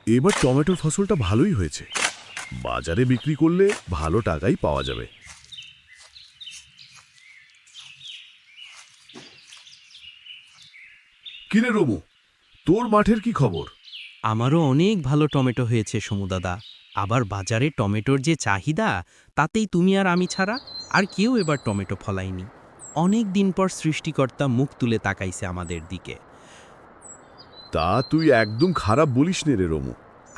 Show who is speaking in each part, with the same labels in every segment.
Speaker 1: এবার টমেটোর ফসলটা ভালোই হয়েছে। বাজারে বিক্রি করলে ভালো টাকাই পাওয়া যাবে। কিরে রমু, তোর মাঠের কি খবর?
Speaker 2: আমারও অনেক ভালো টমেটো হয়েছে সমুদাদা। আবার বাজারে টমেটোর যে চাহিদা, তাতেই তুমি আর আমি ছাড়া আর কেউ এবার টমেটো ফলায়নি। অনেক দিন পর সৃষ্টিকর্তা মুখ তুলে তাকাইছে আমাদের দিকে।
Speaker 1: তা তুই একদম খারাপ বলিস নে রে রমু।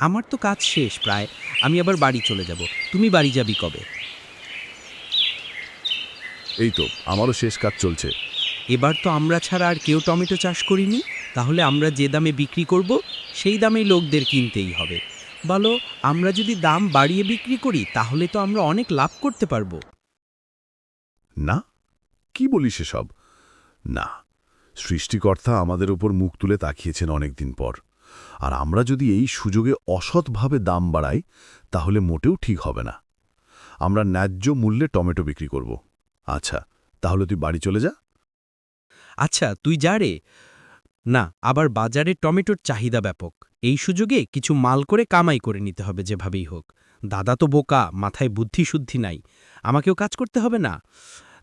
Speaker 2: আমার তো কাজ শেষ প্রায়, আমি আবার বাড়ি চলে যাব। তুমি বাড়ি যাবি কবে?
Speaker 1: এই তো আমারও শেষ কাজ চলছে।
Speaker 2: এবার তো আমরা ছাড়া আর কেউ টমেটো চাষ করিনি, তাহলে আমরা যে দামে বিক্রি করব সেই দামেই লোকদের কিনতেই হবে। বলো, আমরা যদি দাম বাড়িয়ে বিক্রি করি তাহলে তো আমরা অনেক লাভ করতে পারবো।
Speaker 1: না, কি বলিস এসব? না, সৃষ্টিকর্তা আমাদের উপর মুখ তুলে তাকিয়েছেন অনেকদিন পর। আর আমরা যদি এই সুযোগে অসৎভাবে দাম বাড়াই তাহলে মোটেও ঠিক হবে না। আমরা ন্যায্য মূল্যে টমেটো বিক্রি করব। আচ্ছা, তাহলে তুই বাড়ি চলে যা।
Speaker 2: আচ্ছা, তুই যা রে। না, আবার বাজারে টমেটোর চাহিদা ব্যাপক। এই সুযোগে কিছু মাল করে কামাই করে নিতে হবে যেভাবেই হোক। দাদা তো বোকা, মাথায় বুদ্ধি শুদ্ধি নাই। আমাকেও কাজ করতে হবে না?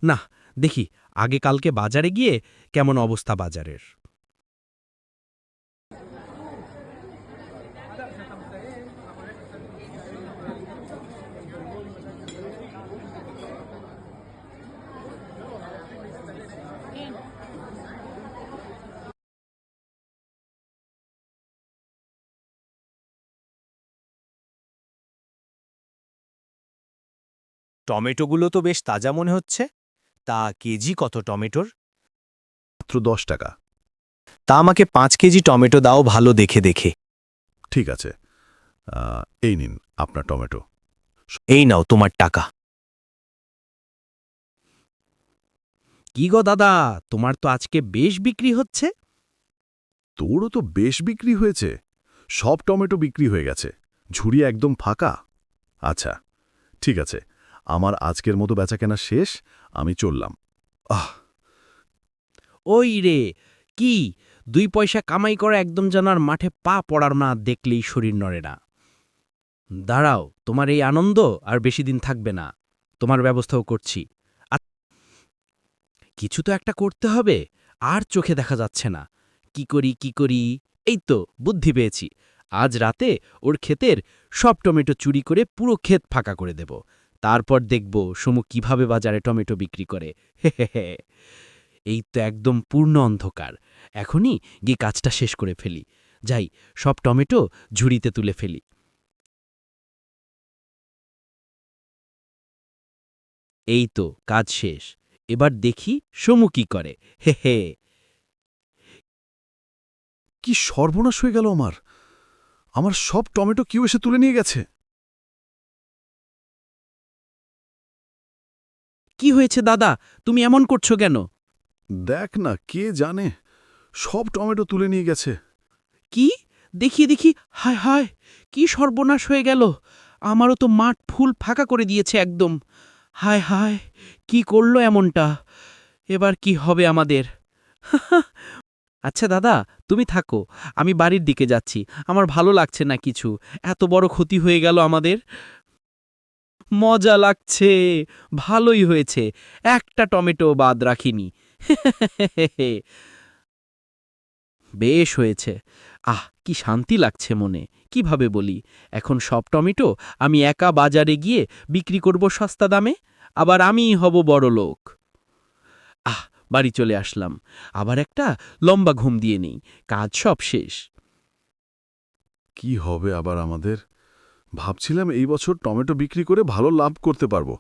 Speaker 2: না, দেখি আগে কালকে বাজারে গিয়ে কেমন অবস্থা বাজারের।
Speaker 3: টমেটোগুলো তো বেশ তাজা মনে হচ্ছে। তা কেজি কত টমেটোর?
Speaker 1: মাত্র 10 টাকা।
Speaker 3: তা আমাকে 5 কেজি টমেটো দাও ভালো দেখে দেখে।
Speaker 1: ঠিক আছে, এই নিন আপনার টমেটো।
Speaker 3: এই নাও তোমার টাকা।
Speaker 2: কি গো দাদা, তোমার তো আজকে বেশ বিক্রি হচ্ছে।
Speaker 1: তোরও তো বেশ বিক্রি হয়েছে। সব টমেটো বিক্রি হয়ে গেছে, ঝুড়ি একদম ফাঁকা। আচ্ছা, ঠিক আছে, আমার আজকের মতো বেচাকেনা শেষ, আমি চললাম। আহ,
Speaker 2: ওই রে, কি 2 পয়সা কামাই করা একদম জানার মাঠে পা পড়ার না দেখলেই শরীর নড়ে না। দাঁড়াও, তোমার এই আনন্দ আর বেশি দিন থাকবে না। তোমার ব্যবস্থাও করছি। কিছু তো একটা করতে হবে, আর চোখে দেখা যাচ্ছে না। কি করি কি করি, এই তো বুদ্ধি পেয়েছি। আজ রাতে ওর ক্ষেতের সব টমেটো চুরি করে পুরো ক্ষেত ফাঁকা করে দেব। তারপর দেখব সমু কিভাবে বাজারে টমেটো বিক্রি করে। হে হে হে। এই তো একদম পূর্ণ অন্ধকার। এখনই গিয়ে কাজটা শেষ করে ফেলি। যাই, সব টমেটো ঝুড়িতে তুলে ফেলি। এই তো কাজ শেষ। এবার দেখি সমু কি করে। হে হে।
Speaker 1: কি সর্বনাশ হয়ে গেল আমার! আমার সব টমেটো কেউ এসে তুলে নিয়ে গেছে।
Speaker 2: কি হয়েছে দাদা, তুমি এমন করছো কেন?
Speaker 1: দেখ না, কে জানে, সব টমেটো তুলে নিয়ে গেছে।
Speaker 2: কি? দেখি দেখি, হায় হায়, কি সর্বনাশ হয়ে গেল! আমারও তো মাঠ ফুল ফাঁকা করে দিয়েছে একদম। হায় হায়, কি করলো এমনটা? এবার কি হবে আমাদের? আচ্ছা দাদা, তুমি থাকো, আমি বাড়ির দিকে যাচ্ছি। আমার ভালো লাগছে না কিছু। এত বড় ক্ষতি হয়ে গেল আমাদের। মজা লাগছে, ভালোই হয়েছে, একটা টমেটো বাদ রাখিনি। বেশ হয়েছে। আহ, কি শান্তি লাগছে মনে। কিভাবে বলি, এখন সব টমেটো আমি একা বাজারে গিয়ে বিক্রি করব সস্তা দামে, আবার আমিই হব বড় লোক। আহ, বাড়ি চলে আসলাম। আবার একটা লম্বা ঘুম দিয়ে নেই, কাজ সব শেষ।
Speaker 1: কি হবে আবার আমাদের? ভাবছিলাম এই বছর টমেটো বিক্রি করে ভালো লাভ করতে পারবো।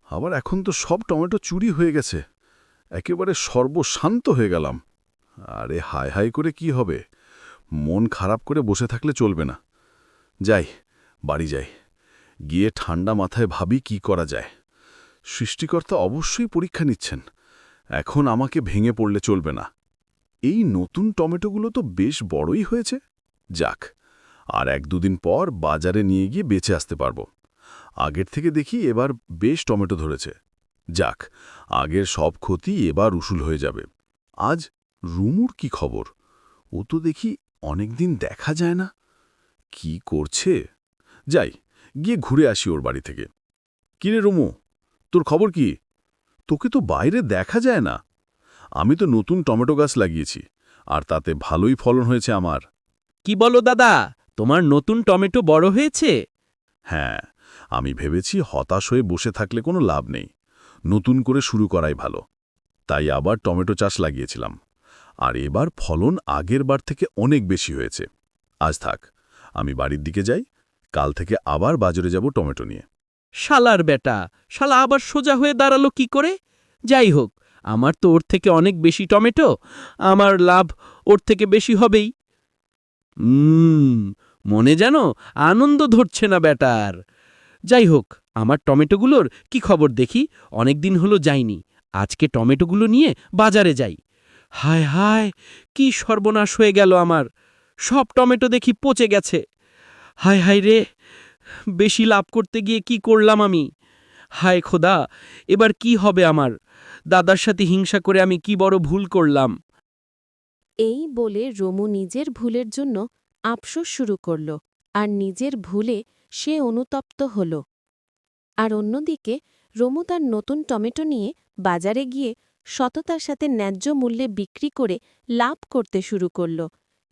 Speaker 1: আবার এখন তো সব টমেটো চুরি হয়ে গেছে। একেবারে সর্বশান্ত হয়ে গেলাম। আরে হায় হায় করে কি হবে? মন খারাপ করে বসে থাকলে চলবে না। যাই, বাড়ি যাই, গিয়ে ঠান্ডা মাথায় ভাবি কি করা যায়। সৃষ্টিকর্তা অবশ্যই পরীক্ষা নিচ্ছেন। এখন আমাকে ভেঙে পড়লে চলবে না। এই নতুন টমেটোগুলো তো বেশ বড়ই হয়েছে। যাক, আর 1-2 দিন পর বাজারে নিয়ে গিয়ে বেচে আসতে পারবো। আগের থেকে দেখি এবার বেশ টমেটো ধরেছে। যাক, আগের সব ক্ষতি এবার উসুল হয়ে যাবে। আজ রুমুর কি খবর? ও তো দেখি অনেকদিন দেখা যায় না। কি করছে? যাই, গিয়ে ঘুরে আসি ওর বাড়ি থেকে। কিরে রুমু, তোর খবর কি? তোকে তো বাইরে দেখা যায় না। আমি তো নতুন টমেটো গাছ লাগিয়েছি, আর তাতে ভালোই ফলন হয়েছে আমার।
Speaker 2: কি বলো দাদা, তোমার নতুন টমেটো বড় হয়েছে?
Speaker 1: হ্যাঁ, আমি ভেবেছি হতাশ হয়ে বসে থাকলে কোনো লাভ নেই, নতুন করে শুরু করাই ভালো। তাই আবার টমেটো চাষ লাগিয়েছিলাম, আর এবার ফলন আগের বার থেকে অনেক বেশি হয়েছে। আজ থাক, আমি বাড়ির দিকে যাই, কাল থেকে আবার বাজারে যাব টমেটো নিয়ে।
Speaker 2: শালার বেটা, শালা আবার সোজা হয়ে দাঁড়ালো কি করে? যাই হোক, আমার তো ওর থেকে অনেক বেশি টমেটো, আমার লাভ ওর থেকে বেশি হবেই। মনে যেন আনন্দ ধরছে না বেটার। যাই হোক, আমার টমেটোগুলোর কি খবর দেখি, অনেকদিন হলো যাইনি। আজকে টমেটোগুলো নিয়ে বাজারে যাই। হায় হায়, কি সর্বনাশ হয়ে গেল আমার! সব টমেটো দেখি পচে গেছে। হায় হায় রে, বেশি লাভ করতে গিয়ে কি করলাম আমি! হায় খোদা, এবার কি হবে আমার? দাদার সাথে হিংসা করে আমি কি বড় ভুল করলাম!
Speaker 4: এই বলে রমু নিজের ভুলের জন্য আফসোস শুরু করল, আর নিজের ভুলে সে অনুতপ্ত হল। আর অন্যদিকে রমু তার নতুন টমেটো নিয়ে বাজারে গিয়ে সততার সাথে ন্যায্য মূল্যে বিক্রি করে লাভ করতে শুরু করল।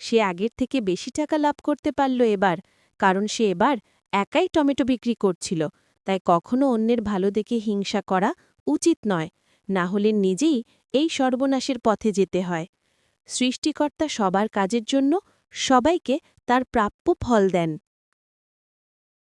Speaker 4: সে আগের থেকে বেশি টাকা লাভ করতে পারল এবার, কারণ সে এবার একাই টমেটো বিক্রি করছিল। তাই কখনো অন্যের ভালো দেখে হিংসা করা উচিত নয়, না হলে নিজেই এই সর্বনাশের পথে যেতে হয়। সৃষ্টিকর্তা সবার কাজের জন্য সবাইকে তার প্রাপ্য ফল দেন।